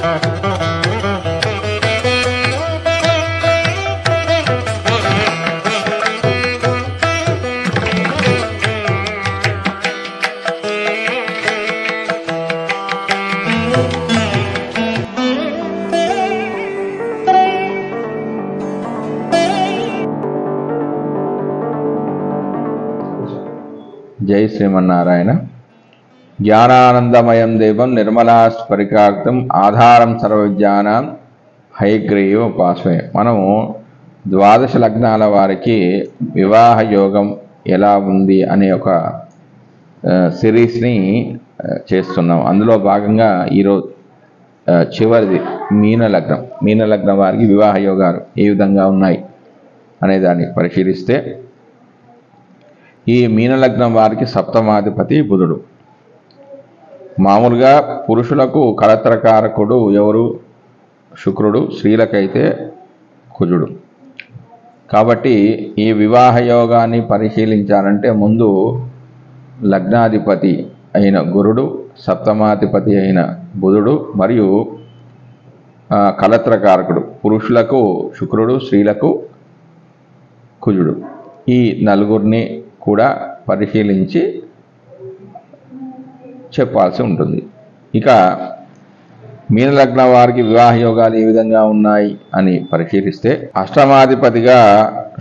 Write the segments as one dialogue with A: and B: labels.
A: జై శ్రీమన్నారాయణ. జ్ఞానానందమయం దేవం నిర్మలాస్ఫరికాగ్తం ఆధారం సర్వవిద్యానాం హయగ్రీవ ఉపాస్మహే. మనము ద్వాదశ లగ్నాల వారికి వివాహ యోగం ఎలా ఉంది అనే ఒక సిరీస్ని చేస్తున్నాం. అందులో భాగంగా ఈరోజు చివరిది మీనలగ్నం వారికి వివాహ యోగాలు ఏ విధంగా ఉన్నాయి అనే దాన్ని పరిశీలిస్తే, ఈ మీనలగ్నం వారికి సప్తమాధిపతి బుధుడు. మామూలుగా పురుషులకు కళత్రకారకుడు ఎవరు? శుక్రుడు. స్త్రీలకైతే కుజుడు. కాబట్టి ఈ వివాహ యోగాన్ని పరిశీలించాలంటే ముందు లగ్నాధిపతి అయిన గురుడు, సప్తమాధిపతి అయిన బుధుడు మరియు కళత్రకారకుడు పురుషులకు శుక్రుడు, స్త్రీలకు కుజుడు, ఈ నలుగురిని కూడా పరిశీలించి చెప్పాల్సి ఉంటుంది. ఇక మీనలగ్న వారికి వివాహ యోగాలు ఏ విధంగా ఉన్నాయి అని పరిశీలిస్తే, అష్టమాధిపతిగా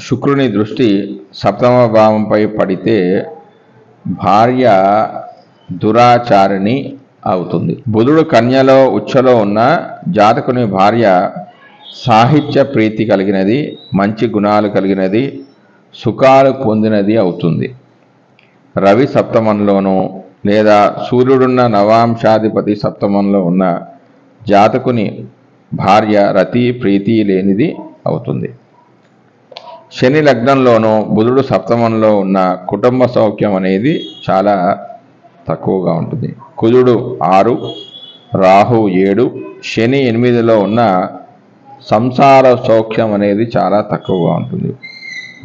A: శుక్రుని దృష్టి సప్తమ భావంపై పడితే భార్య దురాచారిణి అవుతుంది. బుధుడు కన్యలో ఉచ్చలో ఉన్న జాతకుని భార్య సాహిత్య ప్రీతి కలిగినది, మంచి గుణాలు కలిగినది, సుఖాలు పొందినది అవుతుంది. రవి సప్తమంలోనూ లేదా సూర్యుడున్న నవాంశాధిపతి సప్తమంలో ఉన్న జాతకుని భార్య రతి ప్రీతి లేనిది అవుతుంది. శని లగ్నంలోనూ బుధుడు సప్తమంలో ఉన్న కుటుంబ సౌఖ్యం అనేది చాలా తక్కువగా ఉంటుంది. కుజుడు 6, రాహు 7, శని 8లో ఉన్న సంసార సౌఖ్యం అనేది చాలా తక్కువగా ఉంటుంది.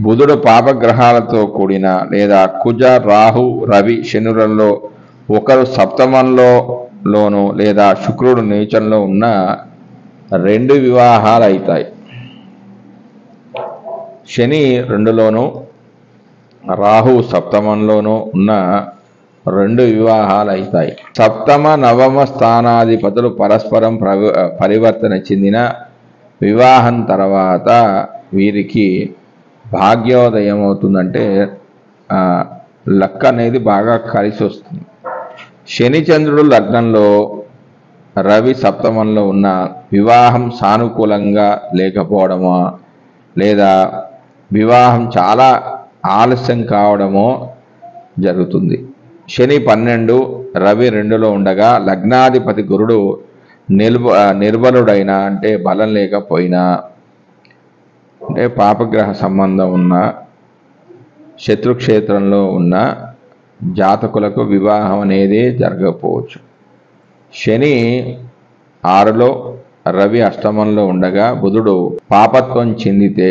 A: బుధుడు పాపగ్రహాలతో కూడిన లేదా కుజ, రాహు, రవి, శనులలో ఒకరు సప్తమంలోనూ లేదా శుక్రుడు నీచంలో ఉన్న 2 వివాహాలు అవుతాయి. శని 2లోనూ రాహు సప్తమంలోనూ ఉన్న 2 వివాహాలు అవుతాయి. సప్తమ నవమ స్థానాధిపతులు పరస్పరం పరివర్తన చెందిన వివాహం తర్వాత వీరికి భాగ్యోదయం అవుతుందంటే లక్ అనేది బాగా కలిసి వస్తుంది. శని చంద్రుడు లగ్నంలో, రవి సప్తమంలో ఉన్న వివాహం సానుకూలంగా లేకపోవడమో లేదా వివాహం చాలా ఆలస్యం కావడమో జరుగుతుంది. శని 12, రవి 2లో ఉండగా లగ్నాధిపతి గురుడు నిర్బలుడైన అంటే బలం లేకపోయినా, అంటే పాపగ్రహ సంబంధం ఉన్న శత్రుక్షేత్రంలో ఉన్న జాతకులకు వివాహం అనేది జరగకపోవచ్చు. శని 6లో, రవి అష్టమంలో ఉండగా బుధుడు పాపత్వం చెందితే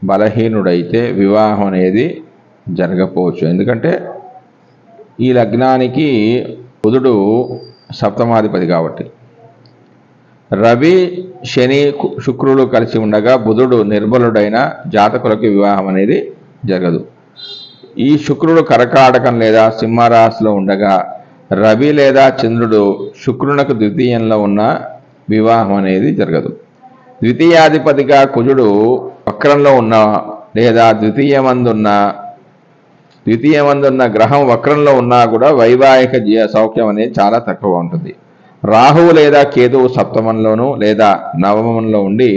A: బలహీనుడైతే వివాహం అనేది జరగకపోవచ్చు. ఎందుకంటే ఈ లగ్నానికి బుధుడు సప్తమాధిపతి కాబట్టి. రవి, శని, శుక్రుడు కలిసి ఉండగా బుధుడు నిర్బలుడైన జాతకులకు వివాహం అనేది జరగదు. ఈ శుక్రుడు కర్కాటకం లేదా సింహరాశిలో ఉండగా రవి లేదా చంద్రుడు శుక్రునకు ద్వితీయంలో ఉన్న వివాహం అనేది జరగదు. ద్వితీయాధిపతిగా కుజుడు వక్రంలో ఉన్న లేదా ద్వితీయమందున్న గ్రహం వక్రంలో ఉన్నా కూడా వైవాహిక సౌఖ్యం అనేది చాలా తక్కువ ఉంటుంది. రాహువు లేదా కేతువు సప్తమంలోనూ లేదా నవమంలో ఉండి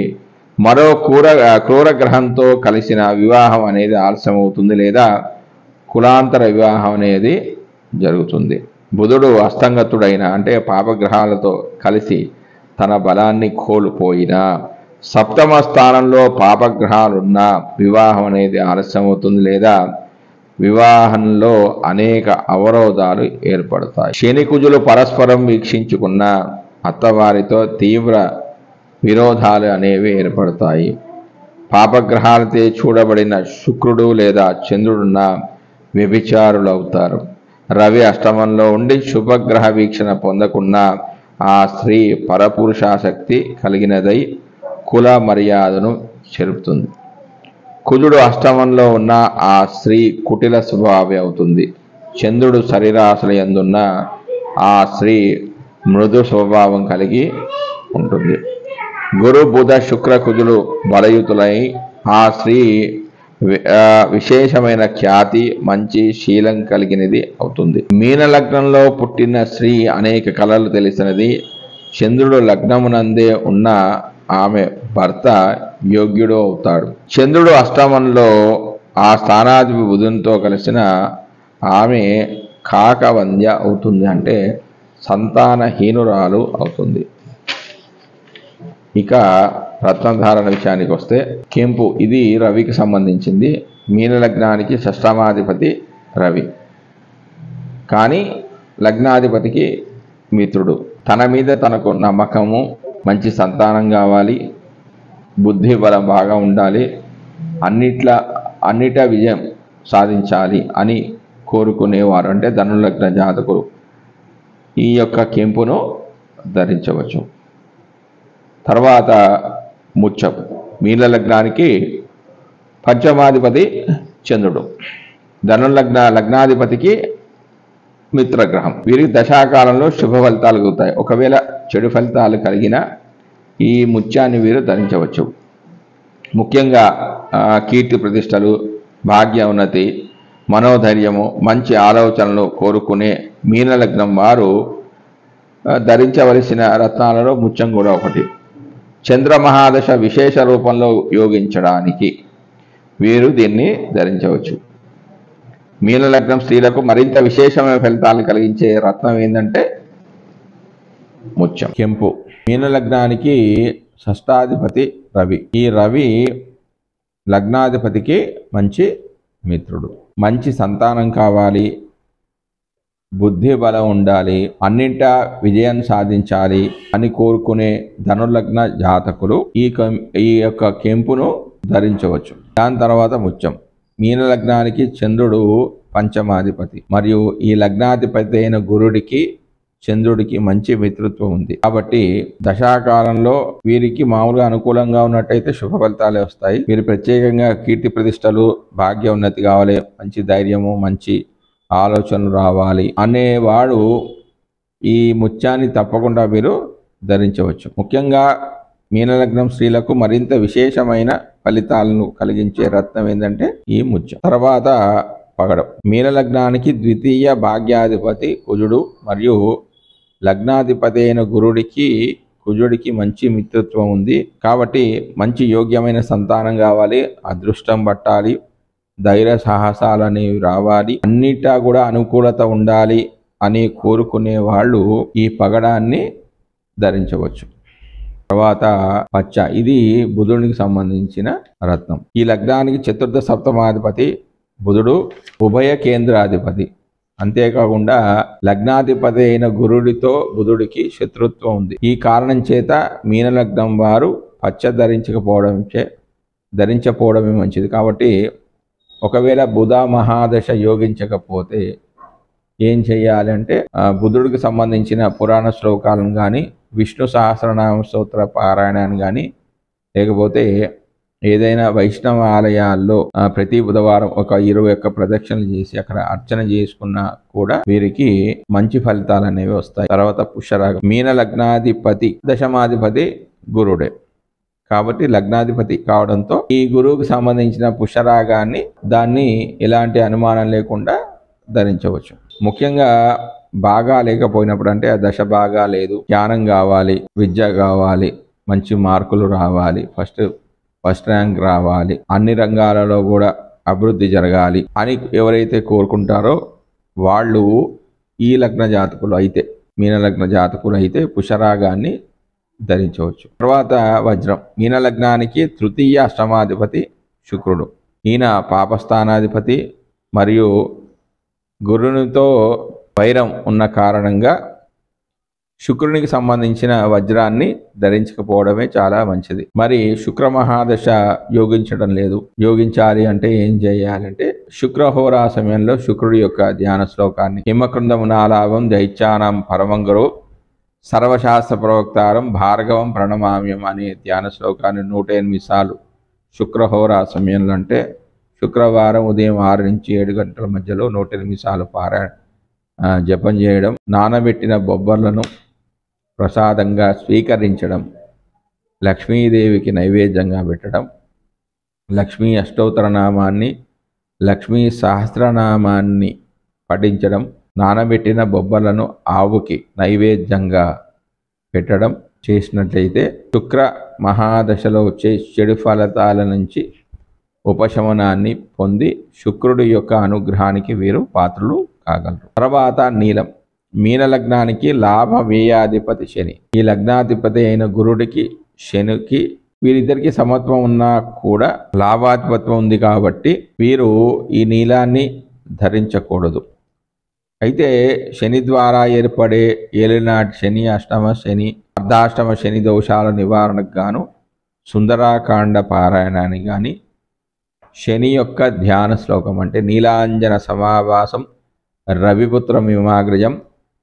A: మరో క్రూర గ్రహంతో కలిసిన వివాహం అనేది ఆలస్యమవుతుంది లేదా కులాంతర వివాహం అనేది జరుగుతుంది. బుధుడు అస్తంగతుడైన అంటే పాపగ్రహాలతో కలిసి తన బలాన్ని కోల్పోయిన సప్తమ స్థానంలో పాపగ్రహాలున్న వివాహం అనేది ఆలస్యమవుతుంది లేదా వివాహంలో అనేక అవరోధాలు ఏర్పడతాయి. శని కుజులు పరస్పరం వీక్షించుకున్న అత్తవారితో తీవ్ర విరోధాలు అనేవి ఏర్పడతాయి. పాపగ్రహాలతో చూడబడిన శుక్రుడు లేదా చంద్రుడున్న వ్యభిచారులు అవుతారు. రవి అష్టమంలో ఉండి శుభగ్రహ వీక్షణ పొందకున్న ఆ స్త్రీ పరపురుషాసక్తి కలిగినదై కుల మర్యాదను చెరుపుతుంది. కుజుడు అష్టమంలో ఉన్న ఆ స్త్రీ కుటిల స్వభావి అవుతుంది. చంద్రుడు శరీరాశల యందున్న ఆ స్త్రీ మృదు స్వభావం కలిగి ఉంటుంది. గురు బుధ శుక్ర కుజులు బలయుతులై ఆ స్త్రీ విశేషమైన ఖ్యాతి మంచి శీలం కలిగినది అవుతుంది. మీన లగ్నంలో పుట్టిన స్త్రీ అనేక కళలు తెలిసినది. చంద్రుడు లగ్నమునందే ఉన్న ఆమె భర్త యోగ్యుడు అవుతాడు. చంద్రుడు అష్టమంలో ఆ స్థానాధిపతి బుధునితో కలిసిన ఆమె కాకవంద్య అవుతుంది, అంటే సంతానహీనురాలు అవుతుంది. ఇక రత్నధారణ విషయానికి వస్తే కెంపు, ఇది రవికి సంబంధించింది. మీన లగ్నానికి షష్టమాధిపతి రవి, కానీ లగ్నాధిపతికి మిత్రుడు. తన మీద తనకు నమ్మకము, మంచి సంతానం కావాలి, బుద్ధి బలం బాగా ఉండాలి, అన్నిటా విజయం సాధించాలి అని కోరుకునేవారు అంటే ధనులగ్న జాతకులు ఈ యొక్క కెంపును ధరించవచ్చు. తర్వాత ముత్యం, మీన లగ్నానికి పంచమాధిపతి చంద్రుడు, లగ్నాధిపతికి మిత్రగ్రహం. వీరికి దశాకాలంలో శుభ ఫలితాలు కలుగుతాయి. ఒకవేళ చెడు ఫలితాలు కలిగిన ఈ ముత్యాన్ని వీరు ధరించవచ్చు. ముఖ్యంగా కీర్తి ప్రతిష్టలు, భాగ్య ఉన్నతి, మనోధైర్యము, మంచి ఆలోచనలు కోరుకునే మీన లగ్నం వారు ధరించవలసిన రత్నాలలో ముత్యం కూడా ఒకటి. చంద్రమహాదశ విశేష రూపంలో యోగించడానికి వీరు దీన్ని ధరించవచ్చు. మీన లగ్నం స్త్రీలకు మరింత విశేషమైన ఫలితాలు కలిగించే రత్నం ఏంటంటే ముత్యం, కెంపు. మీన లగ్నానికి షష్టాధిపతి రవి. ఈ రవి లగ్నాధిపతికి మంచి మిత్రుడు. మంచి సంతానం కావాలి, బుద్ధి బలం ఉండాలి, అన్నింటా విజయం సాధించాలి అని కోరుకునే ధనులగ్న జాతకులు ఈ యొక్క కెంపును ధరించవచ్చు. దాని తర్వాత ముత్యం. మీన లగ్నానికి చంద్రుడు పంచమాధిపతి మరియు ఈ లగ్నాధిపతి అయిన గురుడికి చంద్రుడికి మంచి మిత్రత్వం ఉంది. కాబట్టి దశాకాలంలో వీరికి మామూలుగా అనుకూలంగా ఉన్నట్టయితే శుభ ఫలితాలే వస్తాయి. వీరు ప్రత్యేకంగా కీర్తి ప్రతిష్టలు, భాగ్య ఉన్నతి కావాలి, మంచి ధైర్యము, మంచి ఆలోచనలు రావాలి అనేవాడు ఈ ముత్యాన్ని తప్పకుండా వీరు ధరించవచ్చు. ముఖ్యంగా మీనలగ్నం స్త్రీలకు మరింత విశేషమైన ఫలితాలను కలిగించే రత్నం ఏంటంటే ఈ ముత్యం. తర్వాత పగడం. మీనలగ్నానికి ద్వితీయ భాగ్యాధిపతి కుజుడు మరియు లగ్నాధిపతి అయిన కుజుడికి మంచి మిత్రత్వం ఉంది. కాబట్టి మంచి యోగ్యమైన సంతానం కావాలి, అదృష్టం పట్టాలి, ధైర్య సాహసాలు అనేవి రావాలి, అన్నిటా కూడా అనుకూలత ఉండాలి అని కోరుకునే వాళ్ళు ఈ పగడాన్ని ధరించవచ్చు. తర్వాత పచ్చ, ఇది బుధుడికి సంబంధించిన రత్నం. ఈ లగ్నానికి చతుర్థ సప్తమాధిపతి బుధుడు, ఉభయ కేంద్రాధిపతి. అంతేకాకుండా లగ్నాధిపతి అయిన గురుడితో బుధుడికి శత్రుత్వం ఉంది. ఈ కారణం చేత మీన లగ్నం వారు పచ్చ ధరించకపోవడమే మంచిది. కాబట్టి ఒకవేళ బుధ మహాదశ యోగించకపోతే ఏం చేయాలి అంటే బుధుడికి సంబంధించిన పురాణ శ్లోకాలను కానీ, విష్ణు సహస్రనామ స్తోత్ర పారాయణాన్ని కానీ, లేకపోతే ఏదైనా వైష్ణవ ఆలయాల్లో ప్రతి బుధవారం ఒక 21 ప్రదక్షిణలు చేసి అక్కడ అర్చన చేసుకున్నా కూడా వీరికి మంచి ఫలితాలు అనేవి వస్తాయి. తర్వాత పుష్యరాగం. మీన లగ్నాధిపతి దశమాధిపతి గురుడే కాబట్టి లగ్నాధిపతి కావడంతో ఈ గురువుకు సంబంధించిన పుష్యరాగాన్ని దాన్ని ఎలాంటి అనుమానం లేకుండా ధరించవచ్చు. ముఖ్యంగా బాగా లేకపోయినప్పుడు, అంటే ఆ దశ బాగా లేదు, జ్ఞానం కావాలి, విద్య కావాలి, మంచి మార్కులు రావాలి, ఫస్ట్ ర్యాంక్ రావాలి, అన్ని రంగాలలో కూడా అభివృద్ధి జరగాలి అని ఎవరైతే కోరుకుంటారో వాళ్ళు ఈ లగ్న జాతకులు అయితే, మీన లగ్న జాతకులు అయితే పుష్యరాగాన్ని ధరించవచ్చు. తర్వాత వజ్రం. మీన లగ్నానికి తృతీయ అష్టమాధిపతి శుక్రుడు. ఈయన పాపస్థానాధిపతి మరియు గురునితో వైరం ఉన్న కారణంగా శుక్రునికి సంబంధించిన వజ్రాన్ని ధరించకపోవడమే చాలా మంచిది. మరి శుక్ర మహాదశ యోగించడం లేదు, యోగించాలి అంటే ఏం చేయాలంటే శుక్రహోరా సమయంలో శుక్రుడి యొక్క ధ్యాన శ్లోకాన్ని హిమకృందము నాలాభం దైత్యానం పరమంగరో సర్వశాస్త్ర ప్రవక్తారం భార్గవం ప్రణమామ్యం అనే ధ్యాన శ్లోకాన్ని 108 సార్లు శుక్రహోరా సమయంలో, అంటే శుక్రవారం ఉదయం 6 నుంచి 7 గంటల మధ్యలో 108 సార్లు జపం చేయడం, నానబెట్టిన బొబ్బర్లను ప్రసాదంగా స్వీకరించడం, లక్ష్మీదేవికి నైవేద్యంగా పెట్టడం, లక్ష్మీ అష్టోత్తరనామాన్ని, లక్ష్మీ సహస్రనామాన్ని పఠించడం, నానబెట్టిన బొబ్బలను ఆవుకి నైవేద్యంగా పెట్టడం చేసినట్లయితే శుక్ర మహాదశలో వచ్చే చెడు ఫలితాల నుంచి ఉపశమనాన్ని పొంది శుక్రుడి యొక్క అనుగ్రహానికి వీరు పాత్రలు కాగలరు. తర్వాత నీలం. మీన లగ్నానికి లాభ వ్యయాధిపతి శని. ఈ లగ్నాధిపతి అయిన గురుడికి శనికి వీరిద్దరికి సమత్వం ఉన్నా కూడా లాభాధిపత్వం ఉంది కాబట్టి వీరు ఈ నీలాన్ని ధరించకూడదు. అయితే శని ద్వారా ఏర్పడే ఏలినాటి శని, అష్టమ శని, అర్ధాష్టమ శని దోషాల నివారణకు గాను సుందరాకాండ పారాయణాన్ని కానీ, శని యొక్క ధ్యాన శ్లోకం అంటే నీలాంజన సమావాసం రవిపుత్రమిమాగ్రజం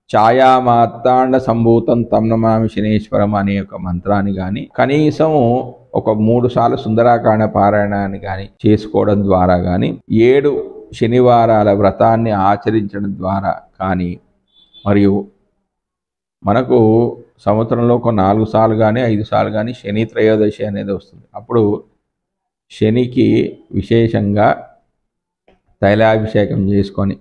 A: ఛాయామాత్తాండ సంభూతం తం నమామి శనేశ్వరం అనే యొక్క మంత్రాన్ని కానీ కనీసం ఒక 3 సార్లు సుందరాకాండ పారాయణాన్ని కానీ చేసుకోవడం ద్వారా కానీ 7 శనివారాల వ్రతాన్ని ఆచరించడం ద్వారా కానీ, మరియు మనకు సంవత్సరంలో ఒక 4 సార్లు కానీ 5 సార్లు కానీ శని త్రయోదశి అనేది వస్తుంది. అప్పుడు శనికి విశేషంగా తైలాభిషేకం చేసుకొని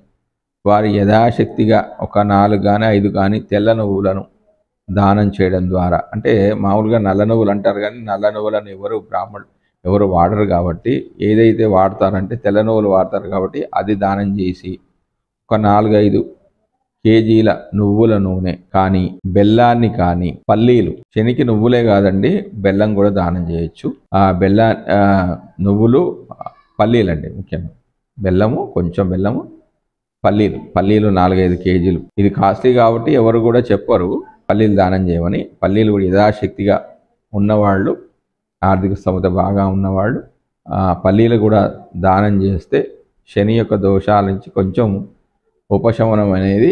A: వారి యథాశక్తిగా ఒక 4 కానీ 5 కానీ తెల్ల నువ్వులను దానం చేయడం ద్వారా, అంటే మామూలుగా నల్ల నువ్వులు అంటారు కానీ నల్ల నువ్వులను ఎవరు వాడరు కాబట్టి, ఏదైతే వాడతారంటే తెల్ల నువ్వులు వాడతారు కాబట్టి అది దానం చేసి ఒక 4-5 కేజీల నువ్వుల నూనె కానీ, బెల్లాన్ని కానీ, పల్లీలు, శనికి నువ్వులే కాదండి బెల్లం కూడా దానం చేయొచ్చు. ఆ నువ్వులు, పల్లీలు అండి ముఖ్యంగా, బెల్లము, కొంచెం బెల్లము, పల్లీలు 4-5 కేజీలు. ఇది కాస్ట్లీ కాబట్టి ఎవరు కూడా చెప్పరు పల్లీలు దానం చేయమని. పల్లీలు కూడా యథాశక్తిగా ఉన్నవాళ్ళు, ఆర్థిక స్థోమత బాగా ఉన్నవాళ్ళు పల్లీలు కూడా దానం చేస్తే శని యొక్క దోషాల నుంచి కొంచెం ఉపశమనం అనేది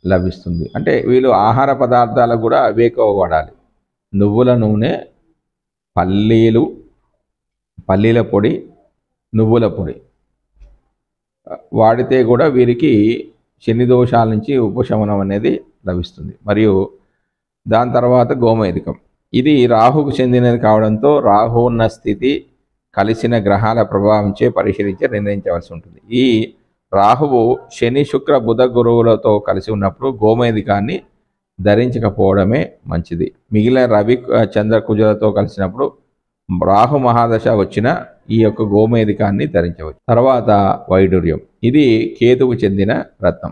A: లభిస్తుంది. అంటే వీళ్ళు ఆహార పదార్థాలకు కూడా అవే ఎక్కువ వాడాలి. నువ్వుల నూనె, పల్లీల పొడి, నువ్వుల పొడి వాడితే కూడా వీరికి శని దోషాల నుంచి ఉపశమనం అనేది లభిస్తుంది. మరియు దాని తర్వాత గోమేధికం. ఇది రాహుకు చెందినది కావడంతో రాహు ఉన్న స్థితి కలిసిన గ్రహాల ప్రభావంచే పరిశీలించి నిర్ణయించవలసి ఉంటుంది. ఈ రాహువు శని, శుక్ర, బుధ, గురువులతో కలిసి ఉన్నప్పుడు గోమేధికాన్ని ధరించకపోవడమే మంచిది. మిగిలిన రవి, చంద్ర, కుజులతో కలిసినప్పుడు రాహు మహాదశ వచ్చిన ఈ యొక్క గోమేధికాన్ని ధరించవచ్చు. తర్వాత వైడూర్యం. ఇది కేతువు చెందిన రత్నం.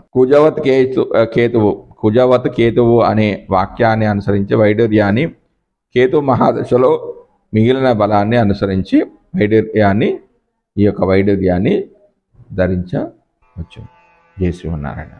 A: కుజవత్ కేతువు అనే వాక్యాన్ని అనుసరించి వైడూర్యాన్ని కేతు మహాదశలో మిగిలిన బలాన్ని అనుసరించి ఈ యొక్క వైడూర్యాన్ని ధరించవచ్చు. జై శ్రీమన్నారాయణ.